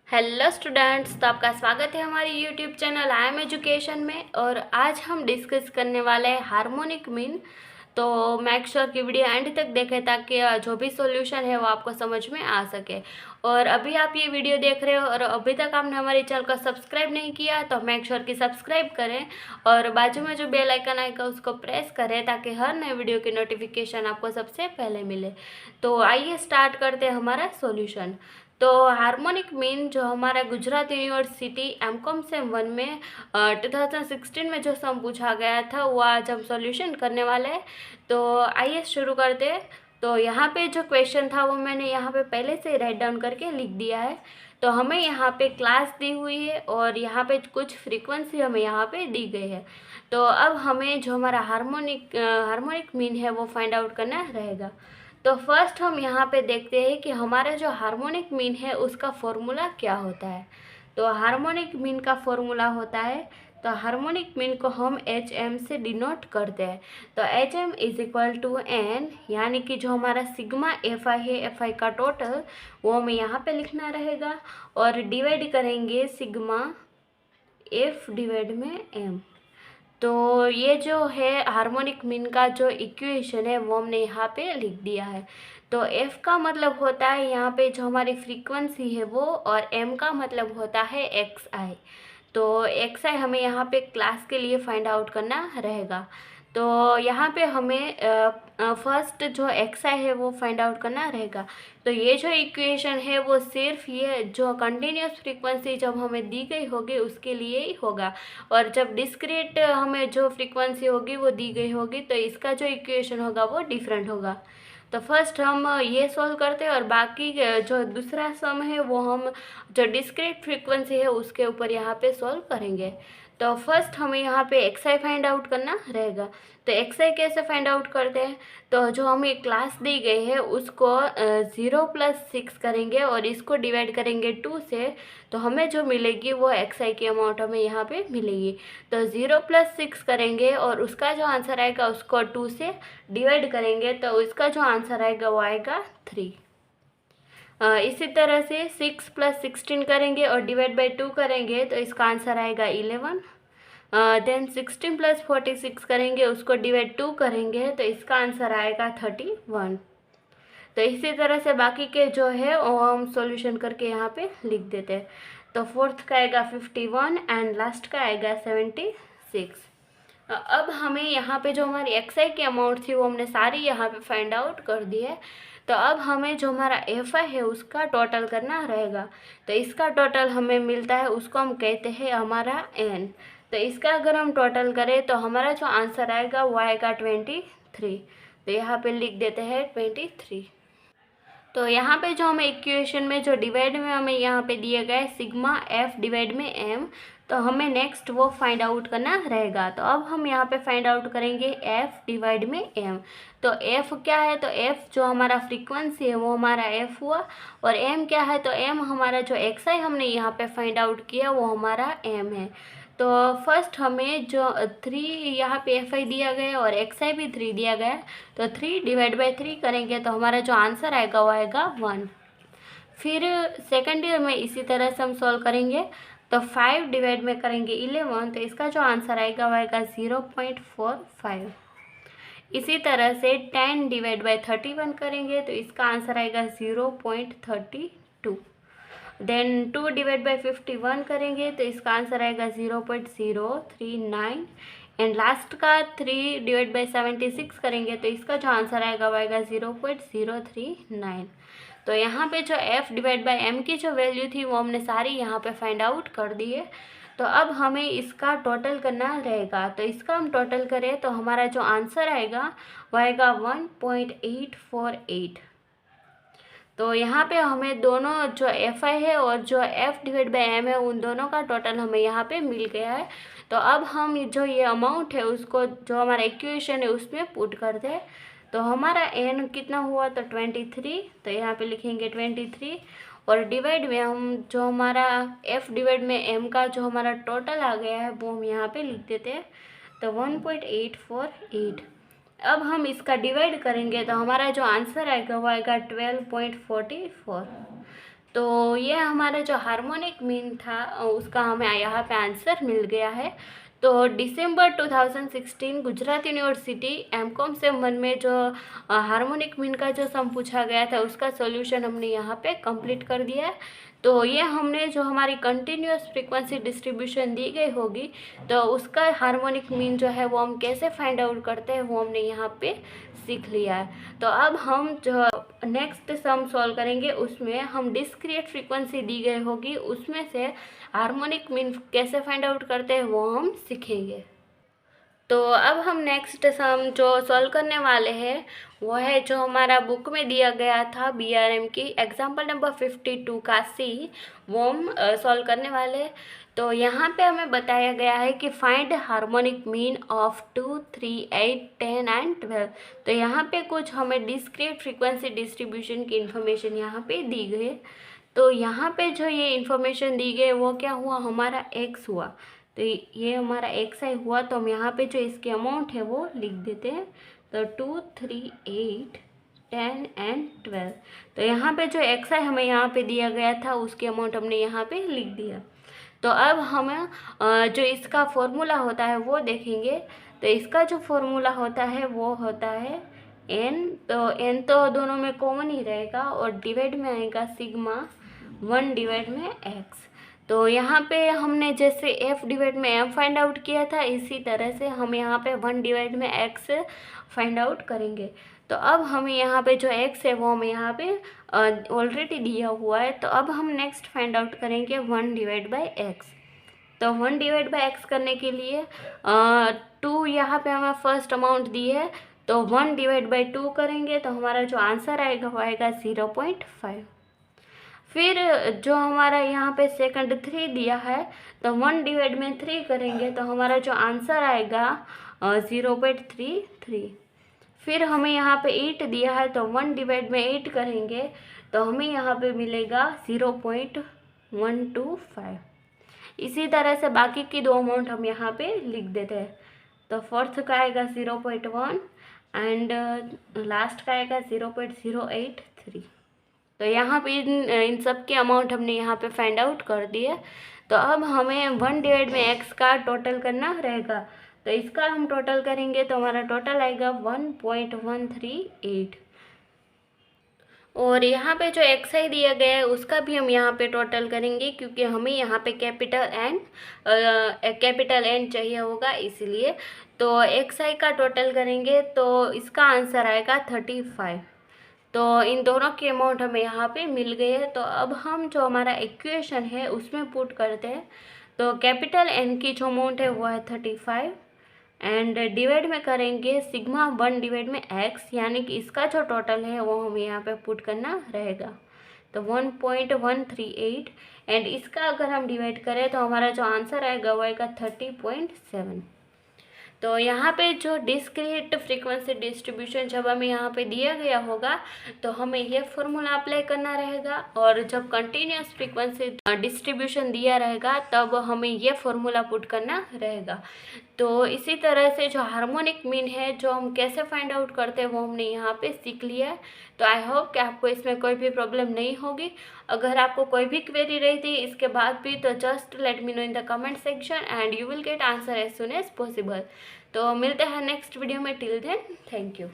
Hello students, तो आपका स्वागत है हमारी YouTube channel I am education में। और आज हम डिस्कस करने वाले हैं हार्मोनिक मीन। तो मेक श्योर की वीडियो एंड तक देखें ताकि जो भी सॉल्यूशन है वो आपको समझ में आ सके। और अभी आप ये वीडियो देख रहे हो और अभी तक आपने हमारे चैनल को सब्सक्राइब नहीं किया तो मेक श्योर की सब्सक्राइब करें और बाजू में जो बेल आइकन आएगा उसको प्रेस करें ताकि हर नए वीडियो की नोटिफिकेशन आपको सबसे पहले मिले। तो आइए स्टार्ट करते हैं हमारा सॉल्यूशन। तो हार्मोनिक मीन जो हमारा गुजरात यूनिवर्सिटी एमकॉम सेम 1 में 2016 में जो सम पूछा गया था वो आज हम सॉल्यूशन करने वाले हैं। तो आइए शुरू करते हैं। तो यहाँ पे जो क्वेश्चन था वो मैंने यहाँ पे पहले से राइट डाउन करके लिख दिया है। तो हमें यहाँ पे क्लास दी हुई है और यहाँ पे कुछ फ्रीक्वेंसी हमें यहाँ पे दी गई है। तो अब हमें जो हमारा हार्मोनिक मीन है वो फाइंड आउट करना रहेगा। तो फर्स्ट हम यहाँ पे देखते हैं कि हमारा जो हार्मोनिक मीन है उसका फॉर्मूला क्या होता है। तो हार्मोनिक मीन का फॉर्मूला होता है, तो हार्मोनिक मीन को हम एच एम से डिनोट करते हैं। तो h m is equal to n, यानी कि जो हमारा सिग्मा एफ आई है, एफ आई का टोटल वो हमें यहाँ पे लिखना रहेगा और डिवाइड करेंगे सिग्मा एफ डिवाइड में एम। तो ये जो है हार्मोनिक मीन का जो इक्वेशन है वो हमने यहाँ पे लिख दिया है। तो एफ का मतलब होता है यहाँ पे जो हमारी फ्रीक्वेंसी है वो, और एम का मतलब होता है एक्स आई। तो एक्स आई हमें यहाँ पे क्लास के लिए फाइंड आउट करना रहेगा। तो यहाँ पे हमें फर्स्ट जो एक्स आई है वो फाइंड आउट करना रहेगा। तो ये जो इक्वेशन है वो सिर्फ ये जो कंटिन्यूस फ्रीक्वेंसी जब हमें दी गई होगी उसके लिए ही होगा, और जब डिस्क्रीट हमें जो फ्रीक्वेंसी होगी वो दी गई होगी तो इसका जो इक्वेशन होगा वो डिफरेंट होगा। तो फर्स्ट हम ये सॉल्व करते हैं और बाकी जो दूसरा सम है वो हम जो डिस्क्रीट फ्रीक्वेंसी है उसके ऊपर यहाँ पे सॉल्व करेंगे। तो फर्स्ट हमें यहाँ पे एक्स आई फाइंड आउट करना रहेगा। तो एक्स आई कैसे फाइंड आउट करते हैं, तो जो हमें क्लास दी गई है उसको 0+6 करेंगे और इसको डिवाइड करेंगे 2 से, तो हमें जो मिलेगी वो एक्स आई की अमाउंट हमें यहाँ पे मिलेगी। तो 0+6 करेंगे और उसका जो आंसर आएगा उसको 2 से डिवाइड करेंगे तो इसका जो आंसर आएगा वो आएगा 3। इसी तरह से 6+16 करेंगे और डिवाइड बाई 2 करेंगे तो इसका आंसर आएगा 11। देन 16+46 करेंगे, उसको डिवाइड 2 करेंगे तो इसका आंसर आएगा 31। तो इसी तरह से बाकी के जो है वो हम सॉल्यूशन करके यहाँ पे लिख देते हैं। तो फोर्थ का आएगा 51 एंड लास्ट का आएगा 76। अब हमें यहाँ पे जो हमारी एक्स आई की अमाउंट थी वो हमने सारी यहाँ पे फाइंड आउट कर दी है। तो अब हमें जो हमारा एफ आई है उसका टोटल करना रहेगा। तो इसका टोटल हमें मिलता है उसको हम कहते हैं हमारा एन। तो इसका अगर हम टोटल करें तो हमारा जो आंसर आएगा वो आएगा 23। तो यहाँ पे लिख देते हैं 23। तो यहाँ पे जो हमें इक्वेशन में जो डिवाइड में हमें यहाँ पे दिए गए सिग्मा एफ डिवाइड में एम, तो हमें नेक्स्ट वो फाइंड आउट करना रहेगा। तो अब हम यहाँ पे फाइंड आउट करेंगे एफ डिवाइड में एम। तो एफ क्या है, तो एफ जो हमारा फ्रीक्वेंसी है वो हमारा एफ हुआ, और एम क्या है, तो एम हमारा जो एक्स आई हमने यहाँ पे फाइंड आउट किया वो हमारा एम है। तो फर्स्ट हमें जो 3 यहाँ पे एफ आई दिया गया है और एक्स आई भी 3 दिया गया है, तो 3 डिवाइड बाई 3 करेंगे तो हमारा जो आंसर आएगा वो आएगा 1। फिर सेकेंड ईयर में इसी तरह से हम सॉल्व करेंगे। तो 5 डिवाइड में करेंगे 11, तो इसका जो आंसर आएगा वो आएगा 0.45। इसी तरह से 10 डिवाइड बाई 31 करेंगे तो इसका आंसर आएगा 0.32। देन 2 डिवाइड बाई 51 करेंगे तो इसका आंसर आएगा 0.039। एंड लास्ट का 3 डिवाइड बाई 76 करेंगे तो इसका जो आंसर आएगा वो आएगा 0.039। तो यहाँ पे जो f डिवाइड बाई एम की जो वैल्यू थी वो हमने सारी यहाँ पे फाइंड आउट कर दी है। तो अब हमें इसका टोटल करना रहेगा। तो इसका हम टोटल करें तो हमारा जो आंसर आएगा वो आएगा 1.848। तो यहाँ पे हमें दोनों जो एफ आई है और जो एफ डिवाइड बाई एम है उन दोनों का टोटल हमें यहाँ पे मिल गया है। तो अब हम जो ये अमाउंट है उसको जो हमारा इक्वेशन है उसमें पुट करते हैं। तो हमारा एन कितना हुआ, तो 23। तो यहाँ पे लिखेंगे 23 और डिवाइड में हम जो हमारा एफ डिवाइड में एम का जो हमारा टोटल आ गया है वो हम यहाँ पे लिख देते हैं। तो 1.848। अब हम इसका डिवाइड करेंगे तो हमारा जो आंसर आएगा वो आएगा 12.44। तो ये हमारा जो हार्मोनिक मीन था उसका हमें यहाँ पे आंसर मिल गया है। तो दिसंबर 2016 गुजरात यूनिवर्सिटी एमकॉम सेम 1 में जो हार्मोनिक मीन का जो सम पूछा गया था उसका सॉल्यूशन हमने यहाँ पे कंप्लीट कर दिया है। तो ये हमने जो हमारी कंटिन्यूअस फ्रीक्वेंसी डिस्ट्रीब्यूशन दी गई होगी तो उसका हार्मोनिक मीन जो है वो हम कैसे फाइंड आउट करते हैं वो हमने यहाँ पे सीख लिया है। तो अब हम जो नेक्स्ट सम सॉल्व करेंगे उसमें हम डिस्क्रीट फ्रीक्वेंसी दी गई होगी उसमें से हार्मोनिक मीन कैसे फाइंड आउट करते हैं वो हम सीखेंगे। तो अब हम नेक्स्ट सम जो सॉल्व करने वाले हैं वो है जो हमारा बुक में दिया गया था BRM की एग्जाम्पल नंबर 52 का C, वो हम सॉल्व करने वाले हैं। तो यहाँ पे हमें बताया गया है कि find harmonic mean of 2, 3, 8, 10 and 12। तो यहाँ पे कुछ हमें डिस्क्रीट फ्रीक्वेंसी डिस्ट्रीब्यूशन की इन्फॉर्मेशन यहाँ पे दी गई है। तो यहाँ पे जो ये इन्फॉर्मेशन दी गई वो क्या हुआ, हमारा x हुआ। तो ये हमारा xi हुआ। तो हम यहाँ पे जो इसके अमाउंट है वो लिख देते हैं। तो 2, 3, 8, 10 एंड 12। तो यहाँ पे जो xi हमें यहाँ पे दिया गया था उसके अमाउंट हमने यहाँ पे लिख दिया। तो अब हम जो इसका फॉर्मूला होता है वो देखेंगे। तो इसका जो फॉर्मूला होता है वो होता है n। तो n तो दोनों में कॉमन ही रहेगा और डिवाइड में आएगा सिग्मा 1 डिवाइड में x। तो यहाँ पे हमने जैसे f डिवाइड में m फाइंड आउट किया था इसी तरह से हम यहाँ पे 1 डिवाइड में x फाइंड आउट करेंगे। तो अब हमें यहाँ पे जो x है वो हमें यहाँ पे ऑलरेडी दिया हुआ है। तो अब हम नेक्स्ट फाइंड आउट करेंगे 1 डिवाइड बाई x। तो 1 डिवाइड बाई x करने के लिए 2 यहाँ पे हमें फर्स्ट अमाउंट दी है। तो 1 डिवाइड बाई 2 करेंगे तो हमारा जो आंसर आएगा वो आएगा 0.5। फिर जो हमारा यहाँ पे सेकंड 3 दिया है तो 1 डिवाइड में 3 करेंगे तो हमारा जो आंसर आएगा 0.33। फिर हमें यहाँ पे 8 दिया है तो 1 डिवाइड में 8 करेंगे तो हमें यहाँ पे मिलेगा 0.125। इसी तरह से बाकी की दो अमाउंट हम यहाँ पे लिख देते हैं। तो फोर्थ का आएगा 0.1 एंड लास्ट का आएगा 0.083। तो यहाँ पे इन सब के अमाउंट हमने यहाँ पे फाइंड आउट कर दिए। तो अब हमें 1 डिवाइड में x का टोटल करना रहेगा। तो इसका हम टोटल करेंगे तो हमारा टोटल आएगा 1.138। और यहाँ पे जो xi दिया गया है उसका भी हम यहाँ पे टोटल करेंगे क्योंकि हमें यहाँ पे कैपिटल N चाहिए होगा इसलिए। तो xi का टोटल करेंगे तो इसका आंसर आएगा 35। तो इन दोनों के अमाउंट हमें यहाँ पे मिल गए हैं। तो अब हम जो हमारा इक्वेशन है उसमें पुट करते हैं। तो कैपिटल N की जो अमाउंट है वो है 35 एंड डिवाइड में करेंगे सिग्मा 1 डिवाइड में x, यानी कि इसका जो टोटल है वो हमें यहाँ पे पुट करना रहेगा। तो 1.138 एंड इसका अगर हम डिवाइड करें तो हमारा जो आंसर आएगा वो आएगा 30.7। तो यहाँ पे जो डिस्क्रीट फ्रीक्वेंसी डिस्ट्रीब्यूशन जब हमें यहाँ पे दिया गया होगा तो हमें ये फॉर्मूला अप्लाई करना रहेगा और जब कंटिन्यूस फ्रीक्वेंसी डिस्ट्रीब्यूशन दिया रहेगा तब हमें ये फॉर्मूला पुट करना रहेगा। तो इसी तरह से जो हार्मोनिक मीन है जो हम कैसे फाइंड आउट करते हैं वो हमने यहाँ पे सीख लिया है। तो आई होप कि आपको इसमें कोई भी प्रॉब्लम नहीं होगी। अगर आपको कोई भी क्वेरी रही थी इसके बाद भी तो just let me know in the comment section and you will get answer as soon as possible. तो मिलते हैं नेक्स्ट वीडियो में। Till then thank you.